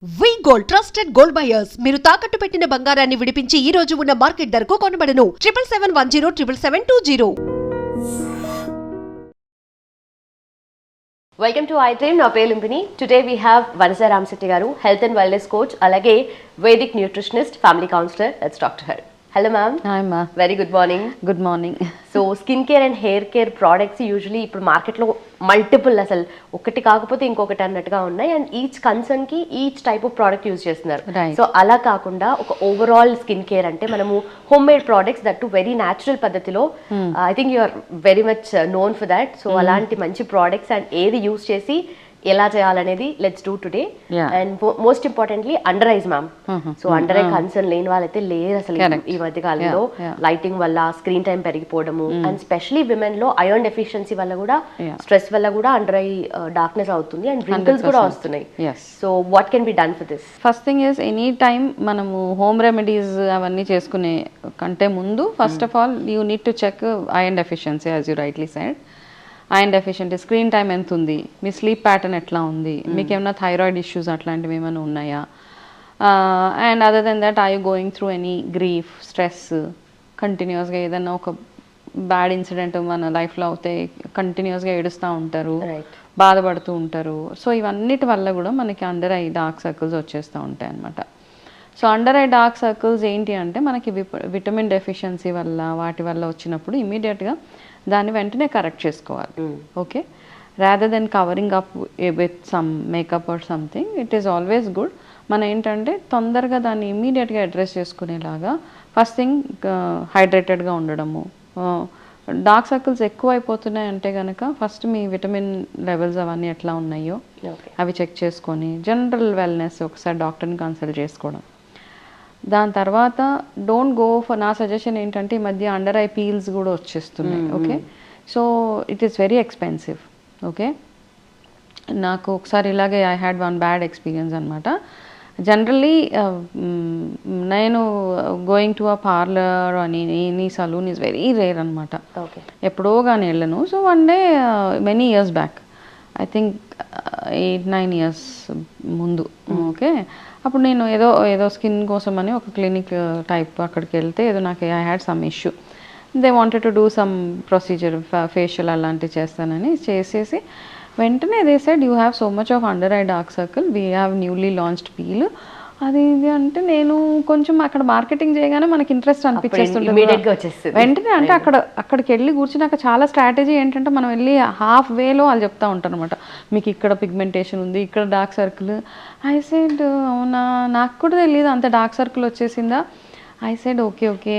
వి gold trusted gold buyers మీరు తాకట్టు పెట్టిన బంగారాన్ని విడిపించి ఈ రోజు ఉన్న మార్కెట్ ధరకు కొనబడను 7771077720. Welcome to I dream. నా పేరు Lumbini. Today we have Vanaja Ramasetti గారు, హెల్త్ అండ్ వెల్నెస్ కోచ్, అలాగే Vedic nutritionist, family counsellor. Let's talk to her. Hello ma'am. Hi మా. Very good morning. Good morning. So skin care and hair care products usually ఇప్పుడు మార్కెట్లో multiple, అసలు ఒకటి కాకపోతే ఇంకొకటి అన్నట్టుగా ఉన్నాయి. అండ్ ఈచ్ కన్సర్న్ కి each type of product use చేస్తున్నారు. సో అలా కాకుండా ఒక ఓవరాల్ స్కిన్ కేర్ అంటే మనము home made products that to very natural పద్ధతిలో, I think you are very much known for that. So అలాంటి మంచి ప్రోడక్ట్స్ అండ్ ఏది యూజ్ చేసి ఎలా చేయాలనేది let's do today. And most importantly under eyes ma'am. So under eye concern లేని వాళ్ళైతే లేరు అసలు ఈ మధ్య కాలంలో. లైటింగ్ వల్ల స్క్రీన్ టైం పెరిగిపోవడము, అండ్ స్పెషలీ విమెన్ లో ఐరన్ డెఫిషియన్సీ వల్ల కూడా, స్ట్రెస్ వల్ల కూడా అండర్ ఐ డార్క్నెస్ అవుతుంది అండ్ రింకిల్స్ కూడా వస్తున్నాయి. So what can be done for this? First thing is any time మనము హోమ్ రెమెడీస్ అవన్నీ చేసుకునే కంటే ముందు first of all you need to check iron deficiency, as you rightly said. Iron deficiency, screen time ఎంత ఉంది, మీ sleep pattern ఎట్లా ఉంది, మీకు ఏమైనా థైరాయిడ్ ఇష్యూస్ అట్లాంటివి ఏమైనా ఉన్నాయా, and other then that are you going through any grief, stress, కంటిన్యూస్గా ఏదైనా ఒక బ్యాడ్ ఇన్సిడెంట్ మన లైఫ్లో అవుతే కంటిన్యూస్గా ఏడుస్తూ ఉంటారు, బాధపడుతూ ఉంటారు. సో ఇవన్నిటి వల్ల కూడా మనకి అండర్ ఐ డార్క్ సర్కిల్స్ వచ్చేస్తూ ఉంటాయి అన్నమాట. So under I dark circles ఏంటి అంటే మనకి విటమిన్ డెఫిషియన్సీ వల్ల వాటి వల్ల వచ్చినప్పుడు ఇమీడియట్గా దాన్ని వెంటనే కరెక్ట్ చేసుకోవాలి. Okay, rather than covering up with some makeup or something, it is always good. మనం ఏంటంటే తొందరగా దాన్ని ఇమీడియట్గా అడ్రస్ చేసుకునేలాగా ఫస్ట్ థింగ్ హైడ్రేటెడ్గా ఉండడము. డార్క్ సర్కిల్స్ ఎక్కువ అయిపోతున్నాయి అంటే కనుక ఫస్ట్ మీ విటమిన్ లెవెల్స్ అవన్నీ ఎట్లా ఉన్నాయో అవి చెక్ చేసుకొని జనరల్ వెల్నెస్ ఒకసారి డాక్టర్ని కన్సల్ట్ చేసుకోవడం. దాని తర్వాత డోంట్ గో ఫర్, నా సజెషన్ ఏంటంటే ఈ మధ్య అండర్ ఐ పీల్స్ కూడా వచ్చేస్తున్నాయి. Okay, so it is very expensive. Okay, నాకు ఒకసారి ఇలాగే I had one bad experience అనమాట. జనరల్లీ నేను గోయింగ్ టు అ పార్లర్ అని any salon is very rare అనమాట. ఎప్పుడో కానీ వెళ్ళను. So one day many years back, I think 8-9 years ముందు. ఓకే, అప్పుడు నేను ఏదో స్కిన్ కోసం అని ఒక క్లినిక్ టైప్ అక్కడికి వెళ్తే ఏదో నాకు I had some issue, they wanted to do some procedure, facial అలాంటివి చేస్తానని చేసేసి వెంటనే they said you have so much of under eye dark circle, we have newly launched peel అది ఇది అంటే నేను కొంచెం అక్కడ మార్కెటింగ్ చేయగానే మనకి ఇంట్రెస్ట్ అనిపించేస్తుంది వెంటనే. అంటే అక్కడికి వెళ్ళి కూర్చున్నాక చాలా స్ట్రాటజీ ఏంటంటే మనం వెళ్ళి హాఫ్ వేలో వాళ్ళు చెప్తా ఉంటారు అనమాట, మీకు ఇక్కడ పిగ్మెంటేషన్ ఉంది, ఇక్కడ డార్క్ సర్కిల్. ఐ సెడ్ అవునా, నాకు కూడా తెలియదు అంత డార్క్ సర్కిల్ వచ్చేసిందా. I said okay,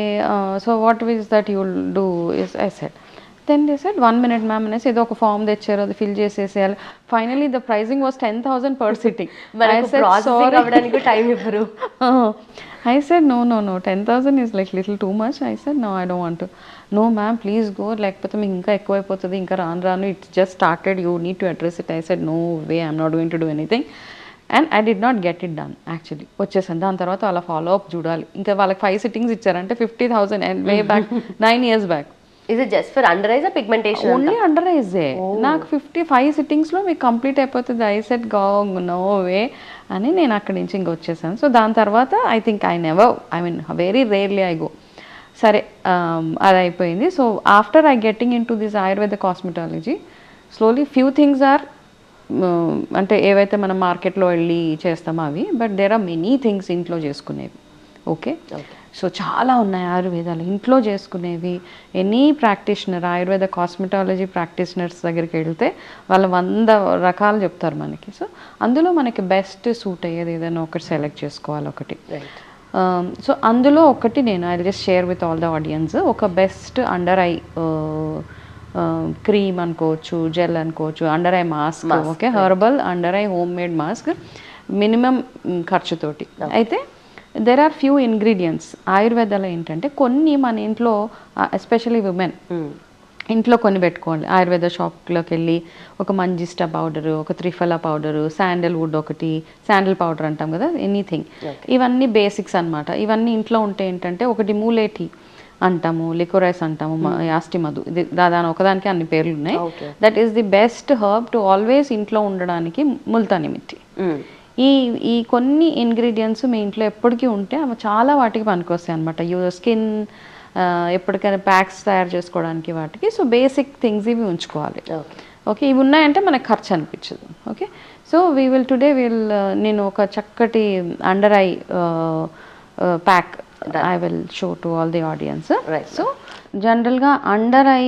so what is that you will do is, I said then they said 1 minute ma'am అనేసి ఏదో ఒక ఫామ్ తెచ్చారు, అది ఫిల్ చేసేసేయాలి. Finally the pricing was 10,000 per sitting. I said no, 10,000 is like little too much. I said no, I don't want to. No ma'am, please go, లేకపోతే మీకు ఇంకా ఎక్కువైపోతుంది, ఇంకా రాను it just started, you need to address it. I said no way, I'm not going to do anything. And I did not get it done actually. వచ్చేసాను. దాని తర్వాత వాళ్ళ ఫాలో అప్ చూడాలి. ఇంకా వాళ్ళకి 5 sittings ఇచ్చారంటే 50,000 and way back 9 years back. Is it just for under eyes or pigmentation? Only under eyes. నాకు 55 sittings లో మీకు కంప్లీట్ అయిపోతుంది. I said go no way అని నేను అక్కడి నుంచి ఇంక వచ్చేసాను. సో దాని తర్వాత I think I mean very rarely I go. సరే, అది అయిపోయింది. So after I getting into this Ayurveda cosmetology, slowly few things are, అంటే ఏవైతే మనం మార్కెట్లో వెళ్ళి చేస్తామో అవి, but there are many things ఇంట్లో చేసుకునేవి. ఓకే, సో చాలా ఉన్నాయి ఆయుర్వేదాలు ఇంట్లో చేసుకునేవి. Any practitioner, Ayurveda cosmetology practitioners దగ్గరికి వెళ్తే వాళ్ళు 100 రకాలు చెప్తారు మనకి. సో అందులో మనకి బెస్ట్ సూట్ అయ్యేది ఏదైనా ఒకటి సెలెక్ట్ చేసుకోవాలి ఒకటి. సో అందులో ఒకటి నేను I just share with all the audience. ఒక బెస్ట్ అండర్ ఐ క్రీమ్ అనుకోవచ్చు, జెల్ అనుకోవచ్చు, under eye mask. Okay, herbal under eye home made mask, minimum ఖర్చుతోటి. అయితే దెర్ ఆర్ ఫ్యూ ఇంగ్రీడియంట్స్ ఆయుర్వేదాలో ఏంటంటే కొన్ని మన ఇంట్లో, ఎస్పెషలీ విమెన్ ఇంట్లో కొన్ని పెట్టుకోవాలి. ఆయుర్వేద షాప్లోకి వెళ్ళి ఒక మంజిస్టా పౌడరు, ఒక త్రిఫలా పౌడరు, శాండల్వుడ్ ఒకటి, శాండల్ పౌడర్ అంటాం కదా, ఎనీథింగ్. ఇవన్నీ బేసిక్స్ అనమాట. ఇవన్నీ ఇంట్లో ఉంటే ఏంటంటే ఒకటి మూలేటి అంటాము, లికోరైస్ అంటాము, యాస్టి మధు, ఇది దాదాపు ఒకదానికి అన్ని పేర్లు ఉన్నాయి. That is the best herb to always ఇంట్లో ఉండడానికి. ముల్తాని మిట్టి ఈ కొన్ని ఇంగ్రీడియంట్స్ మీ ఇంట్లో ఎప్పటికీ ఉంటే అవి చాలా వాటికి పనికొస్తాయి అనమాట. స్కిన్ ఎప్పటికైనా ప్యాక్స్ తయారు చేసుకోవడానికి వాటికి. సో బేసిక్ థింగ్స్ ఇవి ఉంచుకోవాలి. ఓకే, ఇవి ఉన్నాయంటే మనకు ఖర్చు అనిపించదు. ఓకే, సో టుడే నేను ఒక చక్కటి under eye pack I will show to all the audience. So జనరల్గా under eye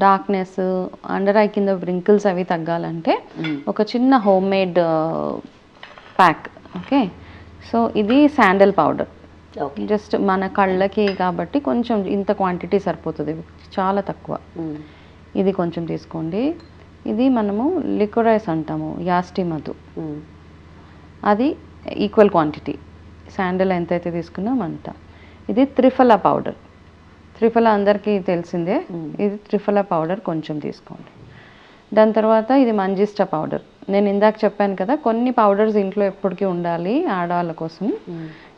darkness, under eye కింద వ్రింకిల్స్ అవి తగ్గాలంటే ఒక చిన్న home made pack. Okay, so ఇది శాండల్ పౌడర్. జస్ట్ మన కళ్ళకి కాబట్టి కొంచెం ఇంత క్వాంటిటీ సరిపోతుంది, చాలా తక్కువ. ఇది కొంచెం తీసుకోండి. ఇది మనము లిక్వరైస్ అంటాము, యాస్టి మధు, అది ఈక్వల్ క్వాంటిటీ. శాండల్ ఎంతైతే తీసుకున్నాం అంత. ఇది త్రిఫలా పౌడర్, త్రిఫలా అందరికీ తెలిసిందే. ఇది త్రిఫలా పౌడర్ కొంచెం తీసుకోండి. దాని తర్వాత ఇది మంజిస్టా పౌడర్. నేను ఇందాక చెప్పాను కదా కొన్ని పౌడర్స్ ఇంట్లో ఎప్పటికీ ఉండాలి ఆడవాళ్ళ కోసం.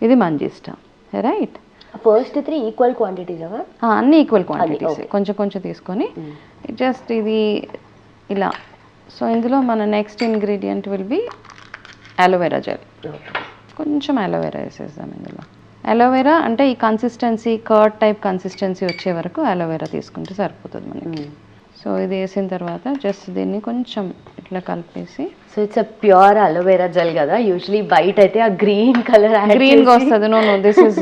ఇది manjistha, right. First 3 equal quantities, అన్ని ఈక్వల్ క్వాంటిటీస్, కొంచెం కొంచెం తీసుకొని జస్ట్ ఇది ఇలా. సో ఇందులో మన next ingredient will be aloe vera gel. కొంచెం అలోవెరా వేసేద్దాం ఇందులో. అలోవెరా అంటే ఈ కన్సిస్టెన్సీ కర్డ్ టైప్ కన్సిస్టెన్సీ వచ్చే వరకు అలోవెరా తీసుకుంటే సరిపోతుంది మనకి. సో ఇది వేసిన తర్వాత జస్ట్ దీన్ని కొంచెం ఇట్లా కలిపేసి. So it's a pure aloe vera gel కదా. యూజువలీ బయట అయితే ఆ గ్రీన్ కలర్ గ్రీన్గా వస్తుంది. No this is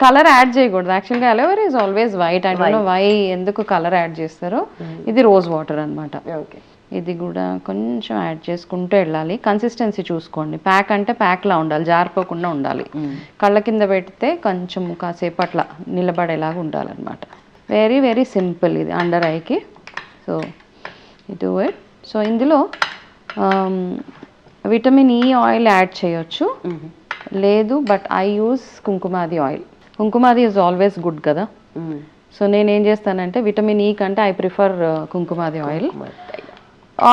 colour add చేయకూడదు. యాక్చువల్గా aloe vera is always white. I don't know why ఎందుకు కలర్ యాడ్ చేస్తారో. ఇది రోజ్ వాటర్ అనమాట. ఓకే, ఇది కూడా కొంచెం యాడ్ చేసుకుంటూ వెళ్ళాలి. కన్సిస్టెన్సీ చూసుకోండి. ప్యాక్ అంటే ప్యాక్లా ఉండాలి, జారిపోకుండా ఉండాలి. కళ్ళ కింద పెడితే కొంచెం కాసేపు అట్లా నిలబడేలాగా ఉండాలన్నమాట. వెరీ వెరీ సింపుల్ ఇది అండర్ ఐకి. So do it. సో ఇందులో విటమిన్ ఈ ఆయిల్ యాడ్ చేయొచ్చు, లేదు but I use Kumkumadi oil. Kumkumadi is always good కదా. సో నేనేం చేస్తానంటే విటమిన్ ఈ కంటే ఐ ప్రిఫర్ కుంకుమాది ఆయిల్.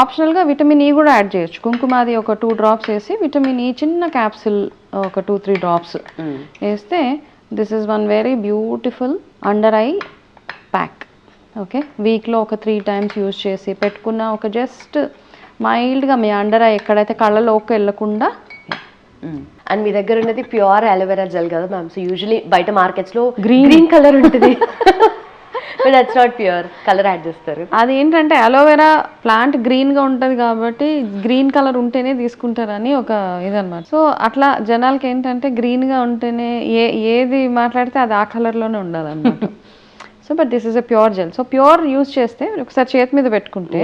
ఆప్షనల్గా విటమిన్ ఈ కూడా యాడ్ చేయొచ్చు. కుంకుమాది ఒక 2 drops వేసి విటమిన్ ఈ చిన్న క్యాప్సిల్ ఒక 2-3 drops వేస్తే this is one very beautiful under eye pack. Okay, వీక్లో ఒక 3 times యూజ్ చేసి పెట్టుకున్న ఒక జస్ట్ మైల్డ్గా మీ అండర్ ఐ ఎక్కడైతే కళ్ళలోకి వెళ్ళకుండా. అండ్ మీ దగ్గర ఉన్నది ప్యూర్ అలోవెరా జెల్ కదా మ్యామ్. సో యూజువలీ బయట మార్కెట్స్లో గ్రీన్ కలర్ ఉంటుంది, but that's not pure, colour add చేస్తారు. అదేంటంటే అలోవెరా ప్లాంట్ గ్రీన్గా ఉంటుంది కాబట్టి గ్రీన్ కలర్ ఉంటేనే తీసుకుంటారని ఒక ఇదన్నమాట. సో అట్లా జనాలకి ఏంటంటే గ్రీన్గా ఉంటేనే ఏది మాట్లాడితే అది ఆ కలర్లోనే ఉండాలన్నమాట. So but this is a pure gel. So pure use చేస్తే ఒకసారి చేతి మీద పెట్టుకుంటే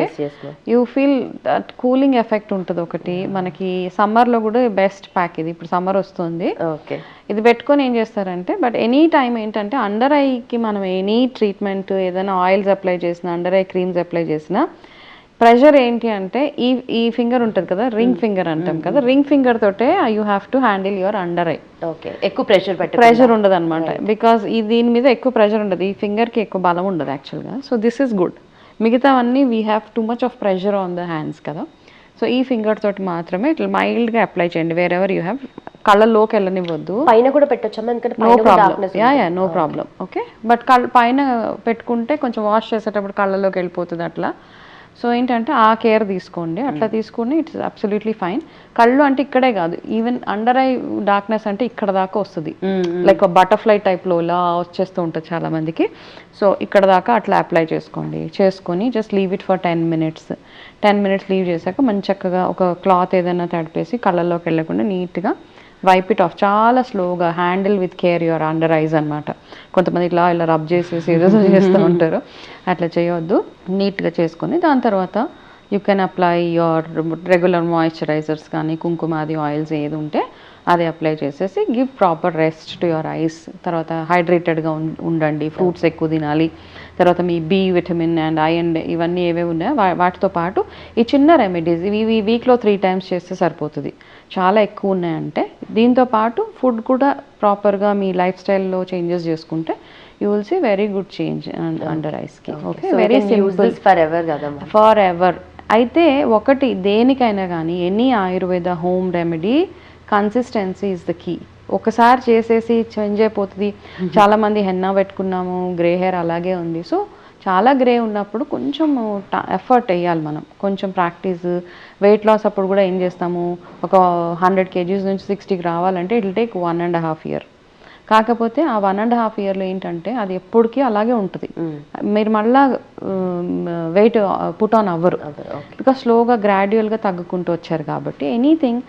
you feel that cooling effect ఉంటుంది ఒకటి. మనకి సమ్మర్లో కూడా బెస్ట్ ప్యాక్ ఇది. ఇప్పుడు సమ్మర్ వస్తుంది, ఓకే, ఇది పెట్టుకొని ఏం చేస్తారంటే బట్ ఎనీ టైం ఏంటంటే అండర్ ఐకి మనం ఎనీ ట్రీట్మెంట్ ఏదైనా ఆయిల్స్ అప్లై చేసినా అండర్ ఐ క్రీమ్స్ అప్లై చేసినా ప్రెషర్ ఏంటి అంటే ఈ ఫింగర్ ఉంటుంది కదా, రింగ్ ఫింగర్ అంటాం కదా, రింగ్ ఫింగర్ తోటే you have to handle your under eye. Okay, ఎక్కువ ప్రెషర్ ఉండదు అనమాట. బికాస్ దీని మీద ఎక్కువ ప్రెషర్ ఉండదు, ఈ ఫింగర్కి ఎక్కువ బలం ఉండదు యాక్చువల్గా. So this is good. మిగతావన్నీ we have too much of pressure on the hands కదా. సో ఈ ఫింగర్ తోటి మాత్రమే ఇట్లా మైల్డ్గా అప్లై చేయండి. వేర్ ఎవర్ యూ హ్యావ్, కళ్ళలోకి వెళ్ళనివ్వద్దు. పైన కూడా పెట్టొచ్చా? No problem, no problem. Okay, but పైన పెట్టుకుంటే కొంచెం వాష్ చేసేటప్పుడు కళ్ళలోకి వెళ్ళిపోతుంది అట్లా. సో ఏంటంటే ఆ కేర్ తీసుకోండి. అట్లా తీసుకుని ఇట్స్ అబ్సల్యూట్లీ ఫైన్. కళ్ళు అంటే ఇక్కడే కాదు, ఈవెన్ అండర్ ఐ డార్క్నెస్ అంటే ఇక్కడ దాకా వస్తుంది. లైక్ బటర్ఫ్లై టైప్లో ఇలా వచ్చేస్తూ ఉంటుంది చాలా మందికి. సో ఇక్కడ దాకా అట్లా అప్లై చేసుకొని just leave it for 10 minutes. 10 minutes leave చేశాక మంచి చక్కగా ఒక క్లాత్ ఏదైనా తడిపేసి కళ్ళల్లోకి వెళ్ళకుండా నీట్గా వైప్ ఇట్ ఆఫ్. చాలా స్లోగా handle with care your under eyes అనమాట. కొంతమంది ఇలా రబ్ చేసేసి ఏదో చేస్తూ ఉంటారు, అట్లా చేయొద్దు. నీట్గా చేసుకొని దాని తర్వాత you can apply your regular moisturisers కానీ కుంకుమాది ఆయిల్స్ ఏది ఉంటే అది అప్లై చేసేసి give proper rest to your eyes. తర్వాత హైడ్రేటెడ్గా ఉండండి, ఫ్రూట్స్ ఎక్కువ తినాలి. తర్వాత మీ బి విటమిన్ అండ్ ఐరన్ ఇవన్నీ ఏవేవి ఉన్నాయో వాటితో పాటు ఈ చిన్న రెమెడీస్ ఇవి వీక్లో 3 times చేస్తే సరిపోతుంది. చాలా ఎక్కువ ఉన్నాయంటే దీంతో పాటు ఫుడ్ కూడా ప్రాపర్గా మీ లైఫ్ స్టైల్లో చేంజెస్ చేసుకుంటే you will see very good change under ఐస్కి. Okay, very simple, forever. అయితే ఒకటి దేనికైనా కానీ any ayurveda home remedy consistency is the key. ఒకసారి చేసేసి చేంజ్ అయిపోతుంది. చాలామంది హెన్నా పెట్టుకున్నాము, గ్రే హెయిర్ అలాగే ఉంది. సో చాలా గ్రే ఉన్నప్పుడు కొంచెం ఎఫర్ట్ వేయాలి మనం, కొంచెం ప్రాక్టీస్. వెయిట్ లాస్ అప్పుడు కూడా ఏం చేస్తాము, ఒక 100 kgs నుంచి 60కి రావాలంటే ఇట్ విల్ టేక్ 1.5 year. కాకపోతే ఆ 1.5 yearలో ఏంటంటే అది ఎప్పటికీ అలాగే ఉంటుంది. మీరు మళ్ళా వెయిట్ పుట్ ఆన్ అవ్వరు, బికాస్ స్లోగా గ్రాడ్యువల్గా తగ్గుకుంటూ వచ్చారు కాబట్టి. ఎనీథింగ్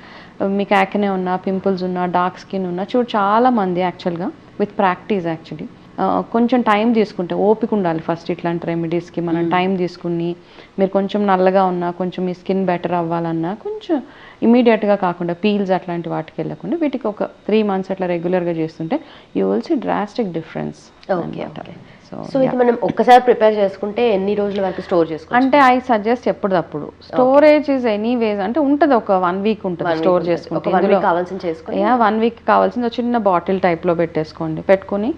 మీకు యాక్నే ఉన్నా, పింపుల్స్ ఉన్నా, డార్క్ స్కిన్ ఉన్నా, చాలా మంది యాక్చువల్గా విత్ ప్రాక్టీస్ యాక్చువల్లీ కొంచెం టైం తీసుకుంటే, ఓపిక ఉండాలి ఫస్ట్ ఇట్లాంటి రెమెడీస్కి. మనం టైం తీసుకుని, మీరు కొంచెం నల్లగా ఉన్నా, కొంచెం మీ స్కిన్ బెటర్ అవ్వాలన్నా, కొంచెం ఇమీడియట్గా కాకుండా పీల్స్ అట్లాంటి వాటికి వెళ్ళకుండా వీటికి ఒక 3 months అట్లా రెగ్యులర్గా చేస్తుంటే you will see drastic difference. So ఇది మనం ఒక్కసారి ప్రిపేర్ చేసుకుంటే ఎన్ని రోజుల వరకు స్టోర్ చేసుకోవచ్చు? అంటే ఐ సజెస్ట్ ఎప్పటిదప్పుడు స్టోరేజ్ ఇస్ ఎనీవేస్, అంటే ఉంటుంది ఒక 1 week ఉంటుంది స్టోర్ చేసుకుంటే. 1 week కావాల్సింది చేసుకుని 1 week కావాల్సింది చిన్న బాటిల్ టైప్లో పెట్టుకొని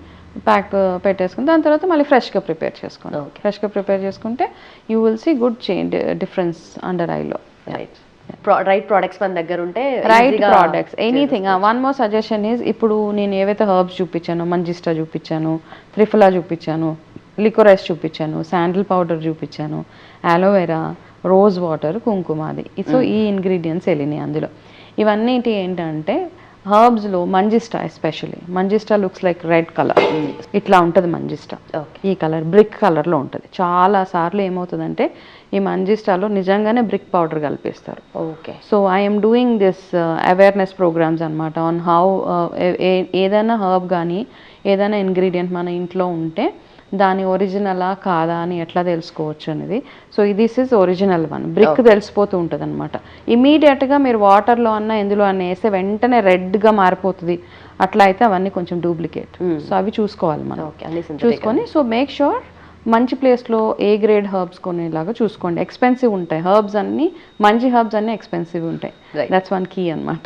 ప్యాక్ పెట్టేసుకుని దాని తర్వాత మళ్ళీ ఫ్రెష్గా ప్రిపేర్ చేసుకోండి. ఫ్రెష్గా ప్రిపేర్ చేసుకుంటే you will see good change difference under ఐలో. రైట్ ప్రోడక్ట్స్ మన దగ్గర ఉంటే, right products anything. One more suggestion is, ఇప్పుడు నేను ఏవైతే హర్బ్స్ చూపించాను, మంజిస్టా చూపించాను, త్రిఫలా చూపించాను, లికోరైస్ చూపించాను, శాండిల్ పౌడర్ చూపించాను, aloe vera, rose water, Kumkumadi. So ఈ ఇంగ్రీడియంట్స్ వెళ్ళినాయి అందులో. ఇవన్నిటి ఏంటంటే హర్బ్స్లో manjistha, especially manjistha looks like red colour, ఇట్లా ఉంటుంది మంజిస్టా. ఈ కలర్ బ్రిక్ కలర్లో ఉంటుంది. చాలా సార్లు ఏమవుతుందంటే ఈ మంజిస్టాలో నిజంగానే బ్రిక్ పౌడర్ కలిపేస్తారు. Okay. So I'm doing this awareness programs అనమాట ఆన్ హౌ ఏదైనా హర్బ్ కానీ ఏదైనా ఇంగ్రీడియంట్ మన ఇంట్లో ఉంటే దాని ఒరిజినలా కాదా అని ఎట్లా తెలుసుకోవచ్చు అనేది. So this is original one. Brick తెలిసిపోతూ ఉంటుంది అనమాట. ఇమీడియట్గా మీరు వాటర్లో అన్నా ఎందులో అన్నా వేస్తే వెంటనే రెడ్గా మారిపోతుంది. అట్లా అయితే అవన్నీ కొంచెం డూప్లికేట్. సో అవి చూసుకోవాలి మనం. చూసుకొని సో మేక్ షూర్ మంచి ప్లేస్లో ఏ గ్రేడ్ హర్బ్స్ కొనేలాగా చూసుకోండి. ఎక్స్పెన్సివ్ ఉంటాయి హర్బ్స్ అన్నీ, మంచి హర్బ్స్ అన్నీ ఎక్స్పెన్సివ్ ఉంటాయి. దట్స్ వన్ కీ అనమాట.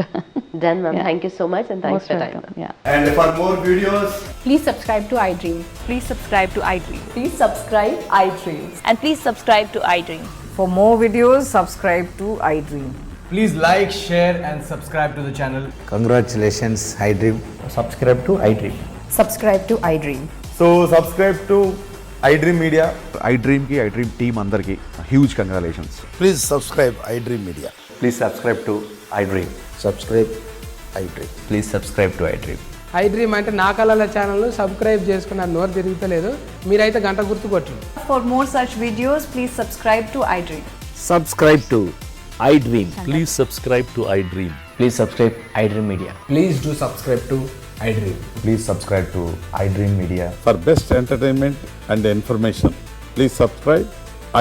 Done, ma'am. Thank you so much and thanks for your time. Yeah. And for more videos, Please subscribe to iDream. Please subscribe to iDream. Please subscribe iDream. And please subscribe to iDream. For more videos, subscribe to iDream. please like, share and subscribe to the channel. Congratulations, iDream. Subscribe to iDream. Subscribe to iDream. So subscribe to iDream Media. iDream ki iDream team andarki huge congratulations. Please subscribe iDream Media. Please subscribe to iDream. Subscribe iDream. Please subscribe to iDream. iDream అంటే నా కళల ఛానల్ను subscribe చేసుకున్న నోరు తిరుగుతలేదు, మీరైతే గంట గుర్తు కొట్టండి. For more such videos, please subscribe to iDream. Subscribe to iDream. Please subscribe to iDream. Please subscribe iDream Media. Please do subscribe to iDream. Please subscribe to iDream Media. For best entertainment and information, please subscribe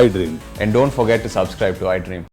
iDream. And don't forget to subscribe to iDream.